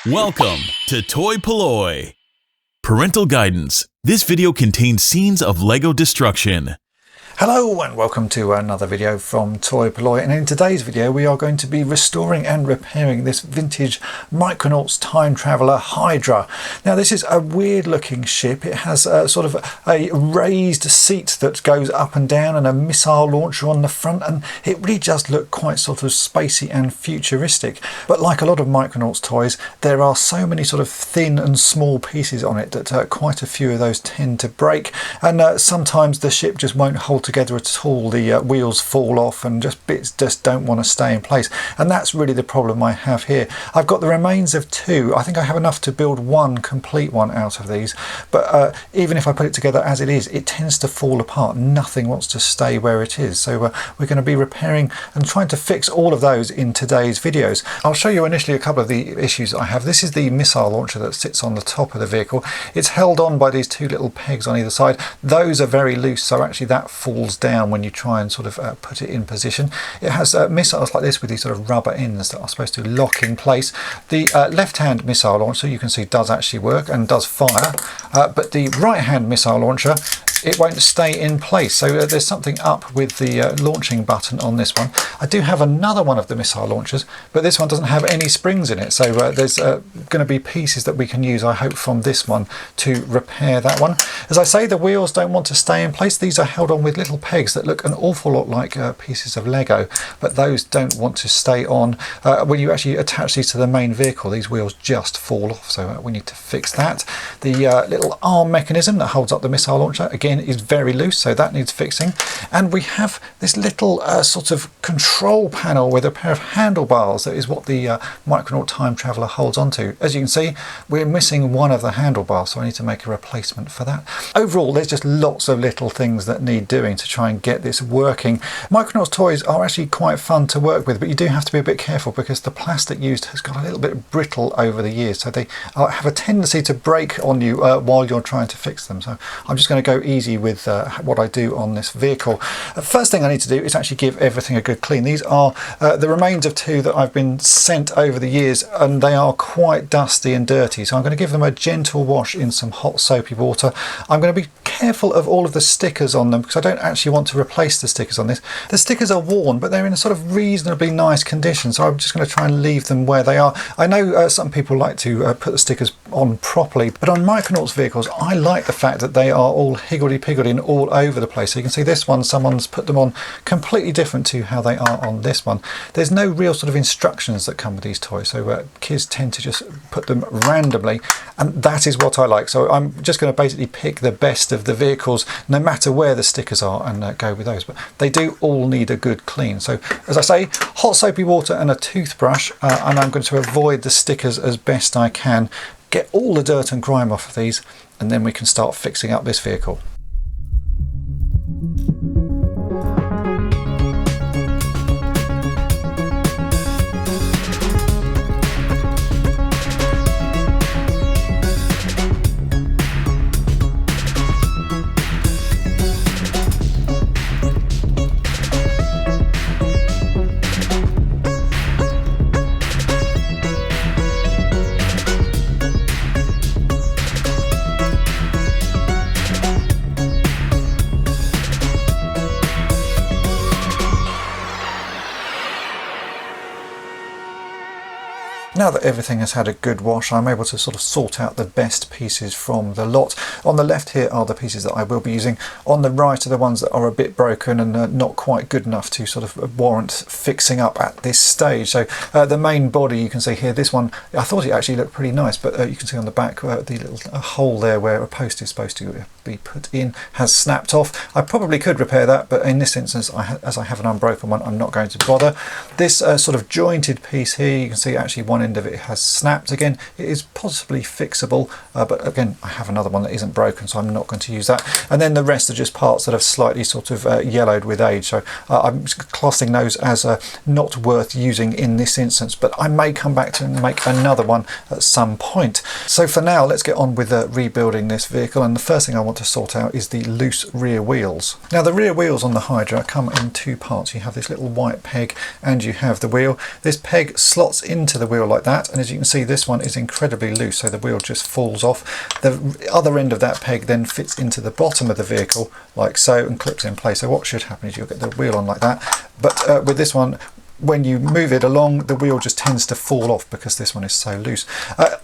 Welcome to toy-polloi. Parental guidance. This video contains scenes of Lego destruction. Hello and welcome to another video from toy-polloi, and in today's video we are going to be restoring and repairing this vintage Micronauts time traveller Hydra. Now this is a weird looking ship. It has sort of a raised seat that goes up and down and a missile launcher on the front, and it really does look quite sort of spacey and futuristic. But like a lot of Micronauts toys, there are so many sort of thin and small pieces on it that quite a few of those tend to break, and sometimes the ship just won't hold together at all. The wheels fall off and bits just don't want to stay in place, and that's really the problem I have here. I've got the remains of two. I think I have enough to build one complete one out of these, but even if I put it together as it is, it tends to fall apart. Nothing wants to stay where it is, so we're going to be repairing and trying to fix all of those in today's videos. I'll show you initially a couple of the issues I have. This is the missile launcher that sits on the top of the vehicle. It's held on by these two little pegs on either side. Those are very loose, so actually that falls down when you try and sort of put it in position. It has missiles like this with these sort of rubber ends that are supposed to lock in place. The left-hand missile launcher, you can see, does actually work and does fire, but the right-hand missile launcher, it won't stay in place. So there's something up with the launching button on this one. I do have another one of the missile launchers, but this one doesn't have any springs in it. So there's going to be pieces that we can use, I hope, from this one to repair that one. As I say, the wheels don't want to stay in place. These are held on with little pegs that look an awful lot like pieces of Lego, but those don't want to stay on. When you actually attach these to the main vehicle, these wheels just fall off. So we need to fix that. The little arm mechanism that holds up the missile launcher, again, is very loose, so that needs fixing. And we have this little sort of control panel with a pair of handlebars. That is what the Micronaut time traveller holds onto. As you can see, we're missing one of the handlebars, so I need to make a replacement for that. Overall, there's just lots of little things that need doing to try and get this working. Micronauts toys are actually quite fun to work with, but you do have to be a bit careful because the plastic used has got a little bit brittle over the years, so they have a tendency to break on you while you're trying to fix them. So I'm just going to go easy with what I do on this vehicle. First thing I need to do is actually give everything a good clean. These are the remains of two that I've been sent over the years, and they are quite dusty and dirty, so I'm going to give them a gentle wash in some hot soapy water. I'm going to be careful of all of the stickers on them because I don't actually want to replace the stickers on this. The stickers are worn, but they're in a sort of reasonably nice condition, so I'm just going to try and leave them where they are. I know some people like to put the stickers on properly, but on Micronauts vehicles I like the fact that they are all higgledy-piggledy and all over the place. So you can see this one, someone's put them on completely different to how they are on this one. There's no real sort of instructions that come with these toys, so kids tend to just put them randomly, and that is what I like. So I'm just going to basically pick the best of the vehicles no matter where the stickers are and go with those, but they do all need a good clean. So as I say, hot soapy water and a toothbrush, and I'm going to avoid the stickers as best I can, get all the dirt and grime off of these, and then we can start fixing up this vehicle. Now that everything has had a good wash, I'm able to sort of sort out the best pieces from the lot. On the left here are the pieces that I will be using. On the right are the ones that are a bit broken and not quite good enough to sort of warrant fixing up at this stage. So the main body, you can see here, this one, I thought it actually looked pretty nice, but you can see on the back the little hole there where a post is supposed to be put in has snapped off. I probably could repair that, but in this instance, as I have an unbroken one, I'm not going to bother. This sort of jointed piece here, you can see actually one end of it has snapped. Again, it is possibly fixable, but again, I have another one that isn't broken, so I'm not going to use that. And then the rest are just parts that have slightly sort of yellowed with age, so I'm classing those as not worth using in this instance, but I may come back to and make another one at some point. So for now, let's get on with rebuilding this vehicle, and the first thing I want to sort out is the loose rear wheels. Now the rear wheels on the Hydra come in two parts. You have this little white peg and you have the wheel. This peg slots into the wheel like that, and as you can see, this one is incredibly loose, so the wheel just falls off. The other end of that peg then fits into the bottom of the vehicle like so and clips in place. So what should happen is you'll get the wheel on like that, but with this one, when you move it along, the wheel just tends to fall off because this one is so loose.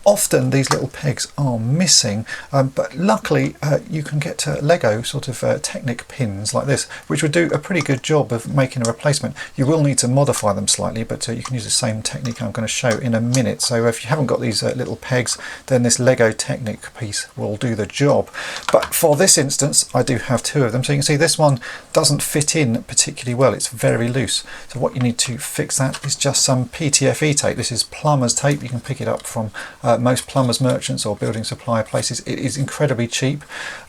Often these little pegs are missing, but luckily you can get Lego sort of Technic pins like this, which would do a pretty good job of making a replacement. You will need to modify them slightly, but you can use the same technique I'm going to show in a minute. So if you haven't got these little pegs, then this Lego Technic piece will do the job. But for this instance, I do have two of them. So you can see this one doesn't fit in particularly well. It's very loose. So what you need to fix that is just some PTFE tape. This is plumber's tape. You can pick it up from most plumbers merchants or building supply places. It is incredibly cheap.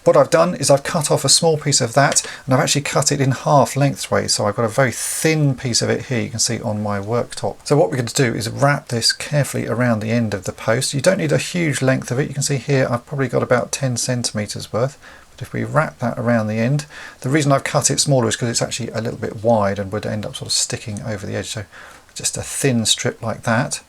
What I've done is I've cut off a small piece of that, and I've actually cut it in half lengthways, so I've got a very thin piece of it here, you can see on my worktop. So what we're going to do is wrap this carefully around the end of the post. You don't need a huge length of it. You can see here I've probably got about 10 centimeters worth. If we wrap that around the end, the reason I've cut it smaller is because it's actually a little bit wide and would end up sort of sticking over the edge. So just a thin strip like that,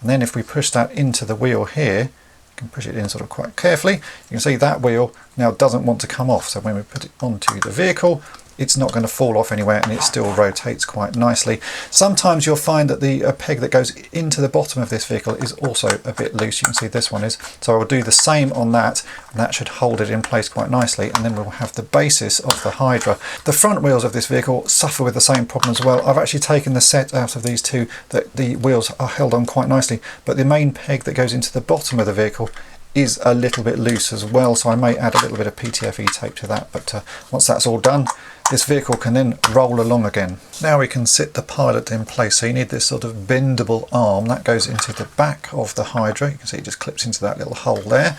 and then if we push that into the wheel here, you can push it in sort of quite carefully. You can see that wheel now doesn't want to come off, so when we put it onto the vehicle, it's not going to fall off anywhere, and it still rotates quite nicely. Sometimes you'll find that the peg that goes into the bottom of this vehicle is also a bit loose. You can see this one is. So I will do the same on that, and that should hold it in place quite nicely, and then we'll have the basis of the Hydra. The front wheels of this vehicle suffer with the same problem as well. I've actually taken the set out of these two that the wheels are held on quite nicely, but the main peg that goes into the bottom of the vehicle is a little bit loose as well, so I may add a little bit of PTFE tape to that, but once that's all done, this vehicle can then roll along again. Now we can sit the pilot in place, so you need this sort of bendable arm that goes into the back of the Hydra. You can see it just clips into that little hole there,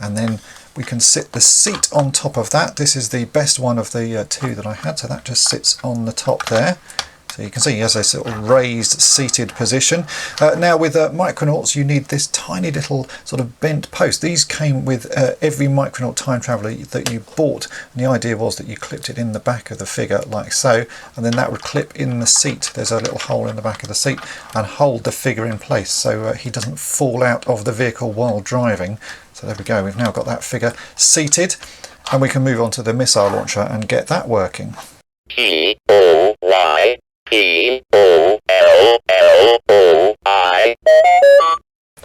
and then we can sit the seat on top of that. This is the best one of the two that I had, so that just sits on the top there. So you can see he has a sort of raised seated position. Now with Micronauts, you need this tiny little sort of bent post. These came with every Micronaut time traveller that you bought, and the idea was that you clipped it in the back of the figure like so, and then that would clip in the seat. There's a little hole in the back of the seat and hold the figure in place so he doesn't fall out of the vehicle while driving. So there we go, we've now got that figure seated, and we can move on to the missile launcher and get that working. Toy-polloi.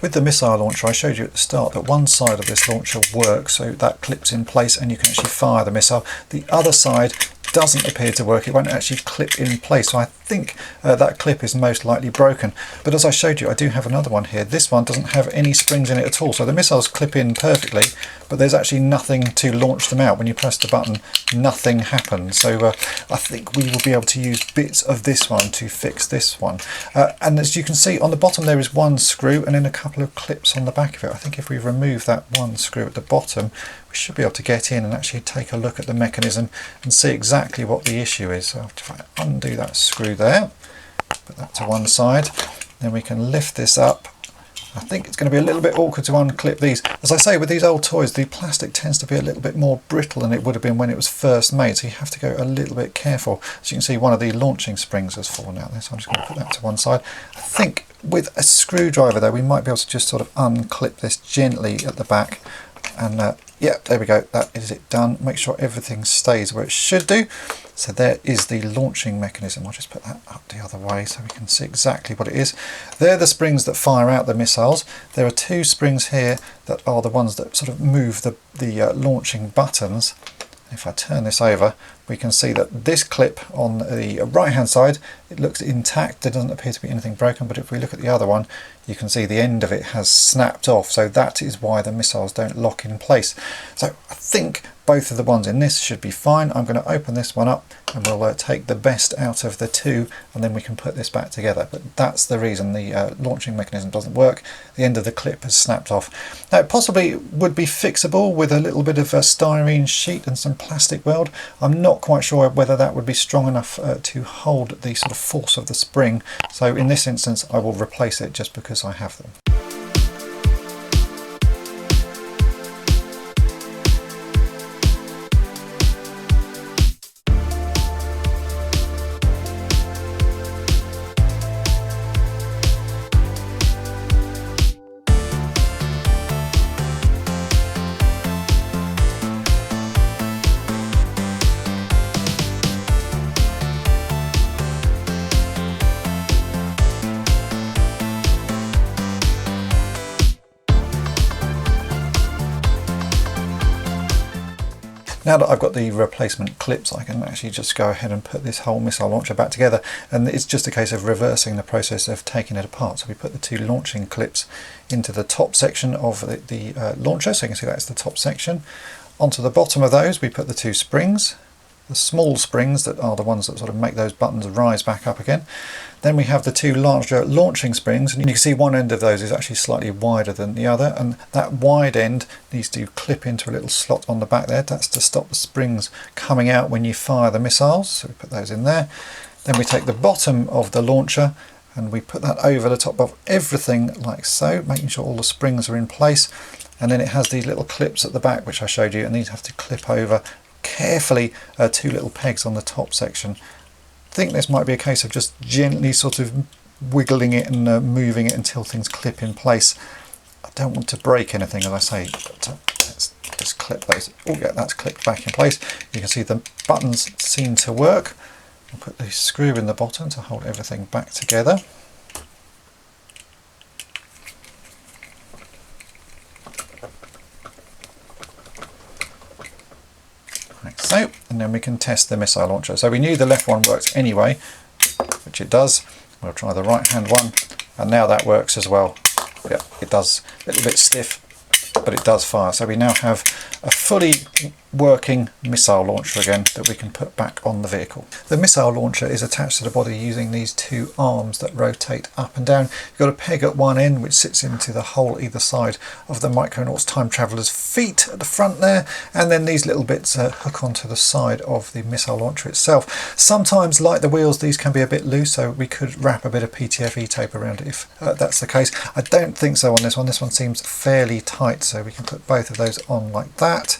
With the missile launcher, I showed you at the start that one side of this launcher works, so that clips in place and you can actually fire the missile. The other side doesn't appear to work. It won't actually clip in place, so I think that clip is most likely broken. But as I showed you, I do have another one here. This one doesn't have any springs in it at all, so the missiles clip in perfectly, but there's actually nothing to launch them out. When you press the button, nothing happens. So I think we will be able to use bits of this one to fix this one. And as you can see, on the bottom there is one screw and then a couple of clips on the back of it. I think if we remove that one screw at the bottom, we should be able to get in and actually take a look at the mechanism and see exactly what the issue is. So if I undo that screw there, put that to one side, then we can lift this up. I think it's going to be a little bit awkward to unclip these. As I say, with these old toys, the plastic tends to be a little bit more brittle than it would have been when it was first made, so you have to go a little bit careful. As you can see, one of the launching springs has fallen out there, so I'm just going to put that to one side. I think with a screwdriver though, we might be able to just sort of unclip this gently at the back, and yeah, there we go, that is it done. Make sure everything stays where it should do. So there is the launching mechanism. I'll just put that up the other way so we can see exactly what it is. They're the springs that fire out the missiles. There are two springs here that are the ones that sort of move the launching buttons. If I turn this over, we can see that this clip on the right hand side, it looks intact. There doesn't appear to be anything broken, but if we look at the other one, you can see the end of it has snapped off. So that is why the missiles don't lock in place. So I think both of the ones in this should be fine. I'm going to open this one up and we'll take the best out of the two, and then we can put this back together. But that's the reason the launching mechanism doesn't work. The end of the clip has snapped off. Now it possibly would be fixable with a little bit of a styrene sheet and some plastic weld. I'm not quite sure whether that would be strong enough to hold the sort of force of the spring. So in this instance I will replace it just because I have them. Now that I've got the replacement clips, I can actually just go ahead and put this whole missile launcher back together, and it's just a case of reversing the process of taking it apart. So we put the two launching clips into the top section of the launcher, so you can see that's the top section. Onto the bottom of those we put the two springs, the small springs that are the ones that sort of make those buttons rise back up again. Then we have the two larger launching springs, and you can see one end of those is actually slightly wider than the other, and that wide end needs to clip into a little slot on the back there. That's to stop the springs coming out when you fire the missiles, so we put those in there. Then we take the bottom of the launcher and we put that over the top of everything like so, making sure all the springs are in place. And then it has these little clips at the back which I showed you, and these have to clip over carefully two little pegs on the top section. I think this might be a case of just gently sort of wiggling it and moving it until things clip in place. I don't want to break anything, as I say, but let's just clip those. Oh yeah, that's clipped back in place. You can see the buttons seem to work. I'll put the screw in the bottom to hold everything back together. Like so, and then we can test the missile launcher. So we knew the left one worked anyway, which it does. We'll try the right hand one, and now that works as well. Yeah, it does, a little bit stiff, but it does fire. So we now have a fully working missile launcher again that we can put back on the vehicle. The missile launcher is attached to the body using these two arms that rotate up and down. You've got a peg at one end which sits into the hole either side of the Micronauts time traveller's feet at the front there, and then these little bits hook onto the side of the missile launcher itself. Sometimes, like the wheels, these can be a bit loose, so we could wrap a bit of PTFE tape around it if that's the case. I don't think so on this one. This one seems fairly tight, so we can put both of those on like that.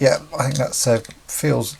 Yeah, I think that feels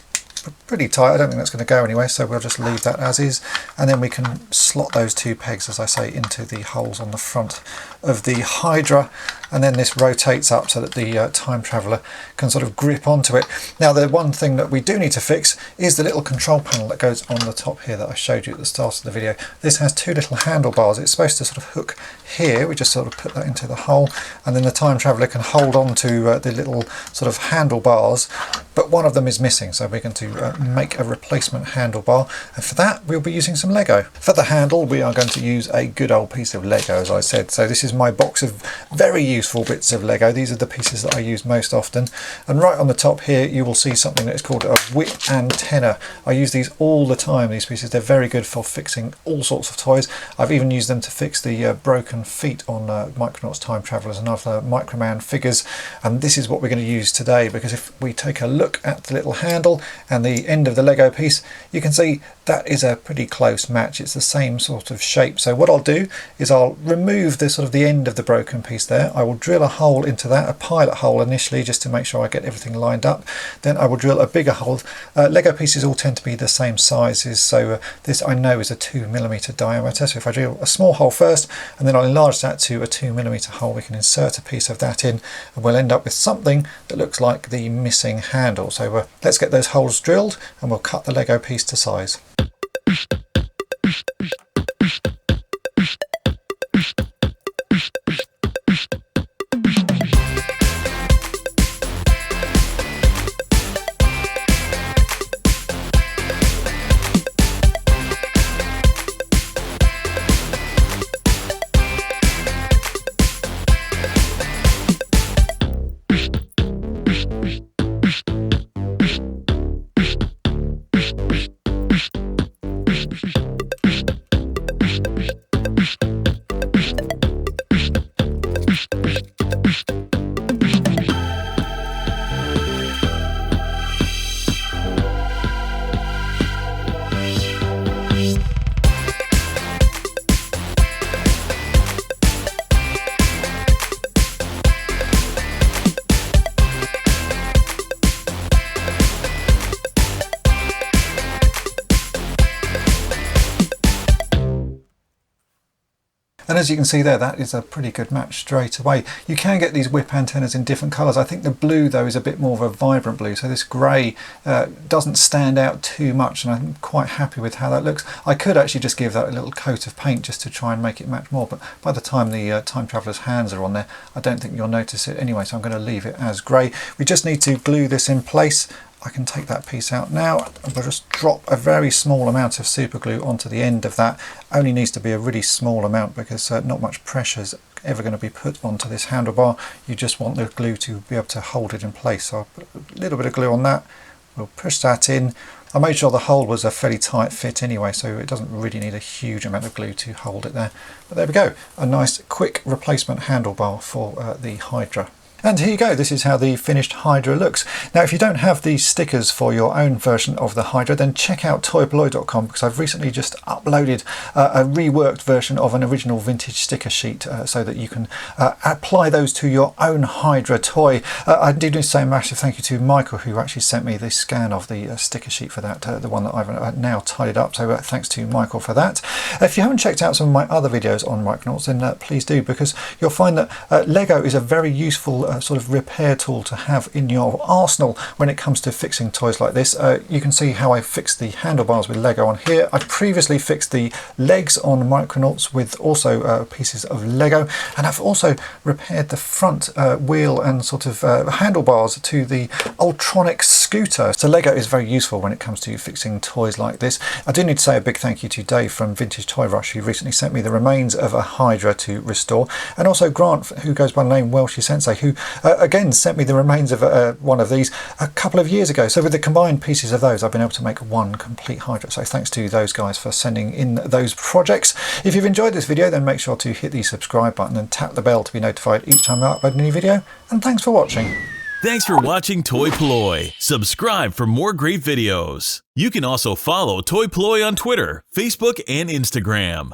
pretty tight. I don't think that's going to go anyway, so we'll just leave that as is, and then we can slot those two pegs, as I say, into the holes on the front of the Hydra, and then this rotates up so that the time traveller can sort of grip onto it. Now the one thing that we do need to fix is the little control panel that goes on the top here that I showed you at the start of the video. This has two little handlebars. It's supposed to sort of hook here. We just sort of put that into the hole, and then the time traveller can hold on to the little sort of handlebars, but one of them is missing, so we're going to make a replacement handlebar, and for that we'll be using some Lego. For the handle we are going to use a good old piece of Lego, as I said. So this is my box of very useful bits of Lego. These are the pieces that I use most often, and right on the top here you will see something that is called a whip antenna. I use these all the time, these pieces. They're very good for fixing all sorts of toys. I've even used them to fix the broken feet on Micronauts time travelers and other Microman figures, and this is what we're going to use today, because if we take a look at the little handle and the end of the Lego piece, you can see that is a pretty close match. It's the same sort of shape. So what I'll do is I'll remove the sort of the end of the broken piece there. I will drill a hole into that, a pilot hole initially, just to make sure I get everything lined up. Then I will drill a bigger hole. Lego pieces all tend to be the same sizes, so this I know is a 2mm diameter. So if I drill a small hole first and then I'll enlarge that to a 2mm hole, we can insert a piece of that in and we'll end up with something that looks like the missing handle. So let's get those holes drilled and we'll cut the Lego piece to size. And as you can see there, that is a pretty good match straight away. You can get these whip antennas in different colours. I think the blue though is a bit more of a vibrant blue, so this grey doesn't stand out too much, and I'm quite happy with how that looks. I could actually just give that a little coat of paint just to try and make it match more, but by the time the time traveller's hands are on there, I don't think you'll notice it anyway, so I'm going to leave it as grey. We just need to glue this in place. I can take that piece out now. I'll just drop a very small amount of super glue onto the end of that. Only needs to be a really small amount because not much pressure is ever going to be put onto this handlebar. You just want the glue to be able to hold it in place. So I'll put a little bit of glue on that. We'll push that in. I made sure the hole was a fairly tight fit anyway, so it doesn't really need a huge amount of glue to hold it there. But there we go, a nice quick replacement handlebar for the Hydra. And here you go, this is how the finished Hydra looks. Now if you don't have these stickers for your own version of the Hydra, then check out toy-polloi.com, because I've recently just uploaded a reworked version of an original vintage sticker sheet so that you can apply those to your own Hydra toy. I did need to say a massive thank you to Michael, who actually sent me the scan of the sticker sheet for that, the one that I've now tidied up, so thanks to Michael for that. If you haven't checked out some of my other videos on Micronauts, then please do, because you'll find that Lego is a very useful sort of repair tool to have in your arsenal when it comes to fixing toys like this. You can see how I fixed the handlebars with Lego on here. I previously fixed the legs on Micronauts with also pieces of Lego, and I've also repaired the front wheel and sort of handlebars to the Ultronic scooter. So Lego is very useful when it comes to fixing toys like this. I do need to say a big thank you to Dave from Vintage Toy Rush, who recently sent me the remains of a Hydra to restore, and also Grant, who goes by the name Welshie Sensei, who again sent me the remains of one of these a couple of years ago. So with the combined pieces of those, I've been able to make one complete Hydra. So thanks to those guys for sending in those projects. If you've enjoyed this video, then make sure to hit the subscribe button and tap the bell to be notified each time I upload a new video. And thanks for watching. Thanks for watching toy-polloi. Subscribe for more great videos. You can also follow toy-polloi on Twitter, Facebook, and Instagram.